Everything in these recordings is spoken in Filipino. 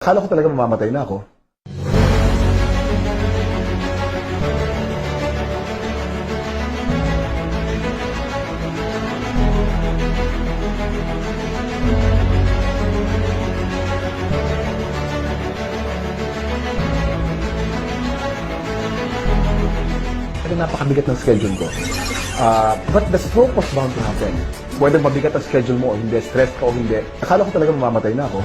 Akala ko talaga mamamatay na ako. Pero napakabigat ng schedule ko. But the stroke was bound to happen. Whether mabigat ang schedule mo o hindi, stress ka o hindi, akala ko talaga mamamatay na ako.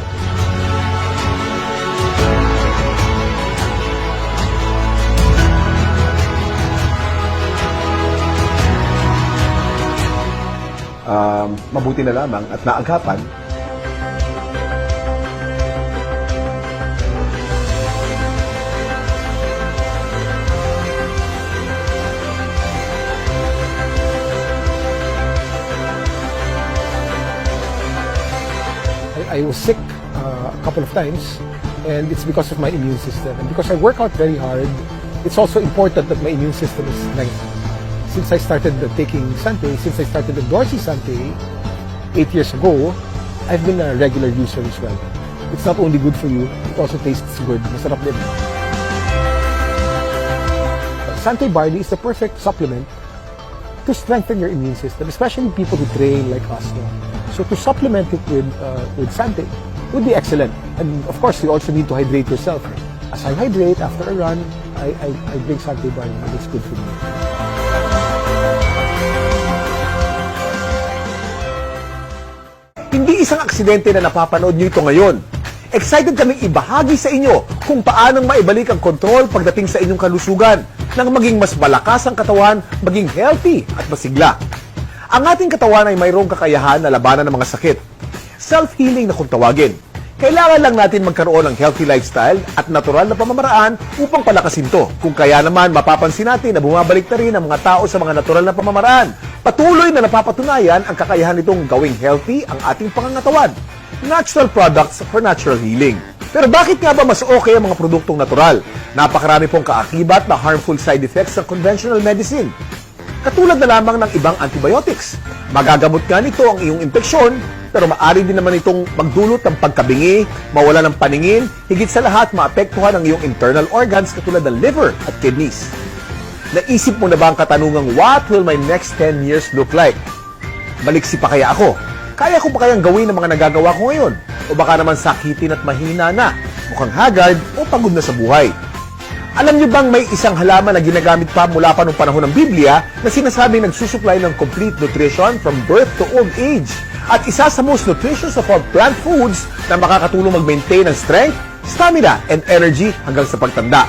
Mabuti na lamang at naagapan. I was sick a couple of times, and it's because of my immune system. And because I work out very hard, it's also important that my immune system is strengthened. Since I started taking Sante, since I started endorsing Sante 8 years ago, I've been a regular user as well. It's not only good for you, it also tastes good. Masarap din. Sante barley is the perfect supplement to strengthen your immune system, especially people who train like us. No? So to supplement it with Sante would be excellent. And of course, you also need to hydrate yourself. As I hydrate after a run, I drink Sante barley, and it's good for me. Hindi isang aksidente na napapanood nyo ito ngayon. Excited kaming ibahagi sa inyo kung paanong maibalik ang kontrol pagdating sa inyong kalusugan nang maging mas malakas ang katawan, maging healthy at masigla. Ang ating katawan ay mayroong kakayahan na labanan ng mga sakit. Self-healing na kung tawagin. Kailangan lang natin magkaroon ng healthy lifestyle at natural na pamamaraan upang palakasin to. Kung kaya naman, mapapansin natin na bumabalik na rin ang mga tao sa mga natural na pamamaraan. Patuloy na napapatunayan ang kakayahan nitong gawing healthy ang ating pangangatawan. Natural products for natural healing. Pero bakit nga ba mas okay ang mga produktong natural? Napakarami pong kaakibat na harmful side effects ng conventional medicine. Katulad na lamang ng ibang antibiotics. Magagamot nga nito ang iyong impeksyon, pero maaari din naman itong magdulot ng pagkabingi, mawala ng paningin, higit sa lahat maapektuhan ang iyong internal organs katulad ng liver at kidneys. Naisip mo na ba ang katanungang, what will my next 10 years look like? Maliksi pa kaya ako? Kaya ko pa kayang gawin ang mga nagagawa ko ngayon? O baka naman sakitin at mahina na, mukhang haggard o pagod na sa buhay? Alam niyo bang may isang halaman na ginagamit pa mula pa noong panahon ng Biblia na sinasabing nagsusupply ng complete nutrition from birth to old age? At isa sa most nutritious of all plant foods na makakatulong mag-maintain ng strength, stamina, and energy hanggang sa pagtanda.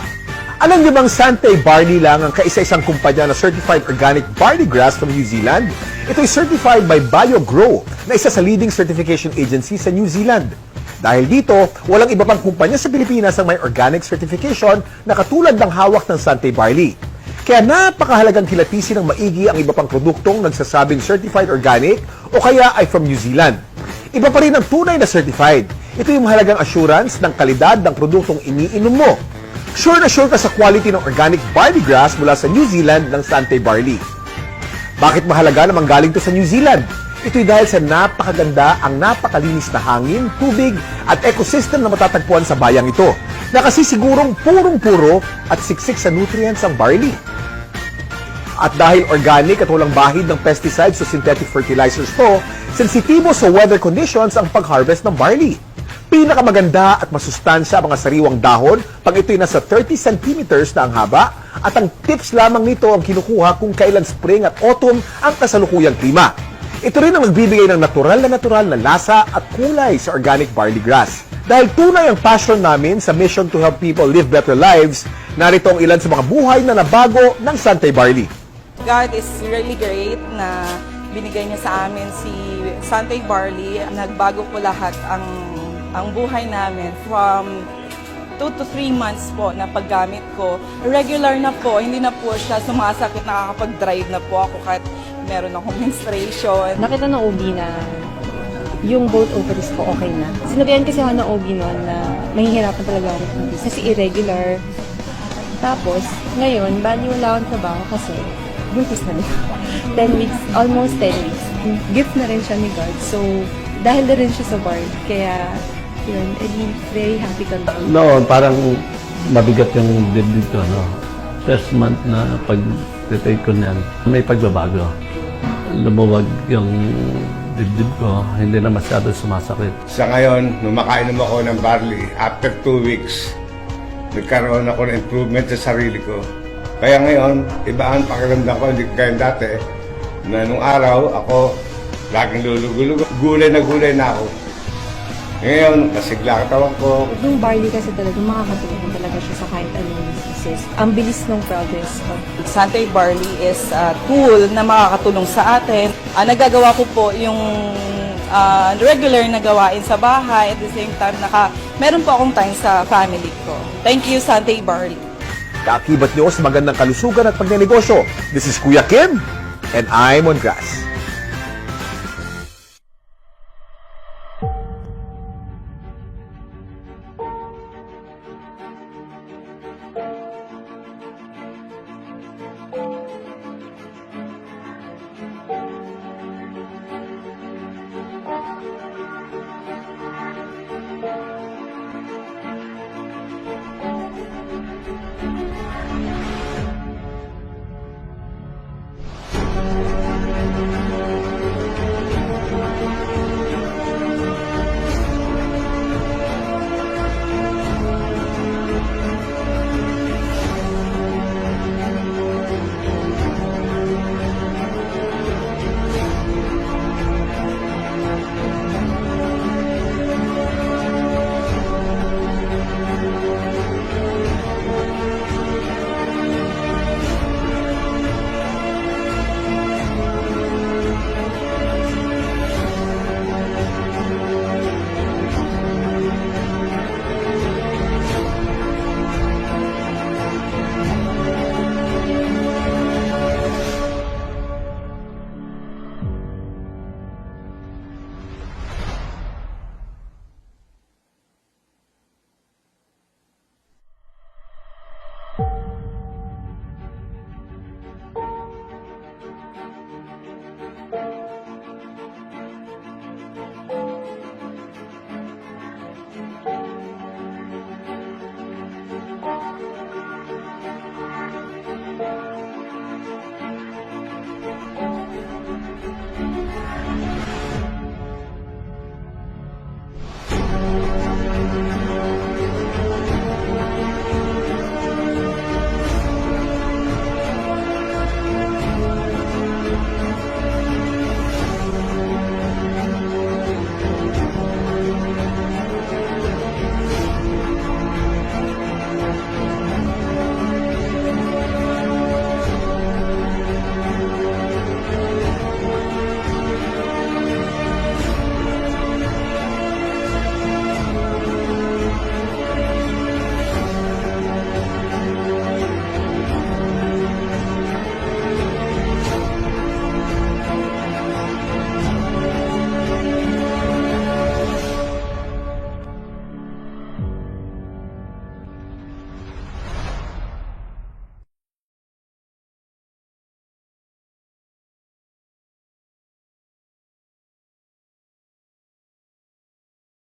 Alam niyo bang Sante Barley lang ang kaisa-isang kumpanya na certified organic barley grass from New Zealand? Ito ay certified by BioGrow na isa sa leading certification agency sa New Zealand. Dahil dito, walang iba pang kumpanya sa Pilipinas ang may organic certification na katulad ng hawak ng Sante Barley. Kaya napakahalagang kilatisin ng maigi ang iba pang produktong nagsasabing certified organic o kaya ay from New Zealand. Iba pa rin ang tunay na certified. Ito yung mahalagang assurance ng kalidad ng produktong iniinom mo. Sure na sure ka sa quality ng organic barley grass mula sa New Zealand ng Sante Barley. Bakit mahalaga na manggaling to sa New Zealand? Ito'y dahil sa napakaganda ang napakalinis na hangin, tubig at ecosystem na matatagpuan sa bayang ito na kasi sigurong purong-puro at siksik sa nutrients ang barley. At dahil organic at walang bahid ng pesticides o synthetic fertilizers to, sensitibo sa weather conditions ang pag-harvest ng barley. Pinakamaganda at masustansya ang mga sariwang dahon pag ito'y nasa 30 centimeters na ang haba at ang tips lamang nito ang kinukuha kung kailan spring at autumn ang kasalukuyang klima. Ito rin ang nagbibigay ng natural na lasa at kulay sa organic barley grass. Dahil tunay ang passion namin sa mission to help people live better lives, narito ang ilan sa mga buhay na nabago ng Sante Barley. God is really great na binigay niya sa amin si Sante Barley. Nagbago po lahat ang buhay namin from 2 to 3 months po na paggamit ko. Regular na po, hindi na po siya sumasakit, nakakapag-drive na po ako kahit meron akong menstruation. Nakita ng OB na yung both ovaries ko okay na. Sinabihan kasi ako ng OB noon na mahihirapan talaga ako kasi irregular. Tapos, ngayon, bali wala akong trabaho kasi buntis na rin. 10 weeks, almost 10 weeks. Gift na rin siya ni God. So, dahil na rin siya sa bar, kaya yun, edi very happy kami. No, parang mabigat yung dibdib ko, no? First month na pag-retake ko niyan, may pagbabago. Lumuwag yung dibdib ko, hindi na masyado sumasakit. Sa ngayon, nung makainom ako ng barley, after 2 weeks, nagkaroon ako ng improvement sa sarili ko. Kaya ngayon, iba ang pakiramdam ko, hindi kaya dati, na nung araw, ako laging lulugulog. Gulay na ako. Ngayon, nasigla katawan ko. Yung barley kasi talaga makakatulong talaga siya sa kahit anong diseases. Ang bilis ng progress ko. Santay Barley is a tool na makakatulong sa atin. Nagagawa ko po yung regular na gawain sa bahay. At the same time, meron po akong time sa family ko. Thank you, Santay Barley. Kaakibat niyo sa magandang kalusugan at pagnenegosyo. This is Kuya Kim, and I'm on grass.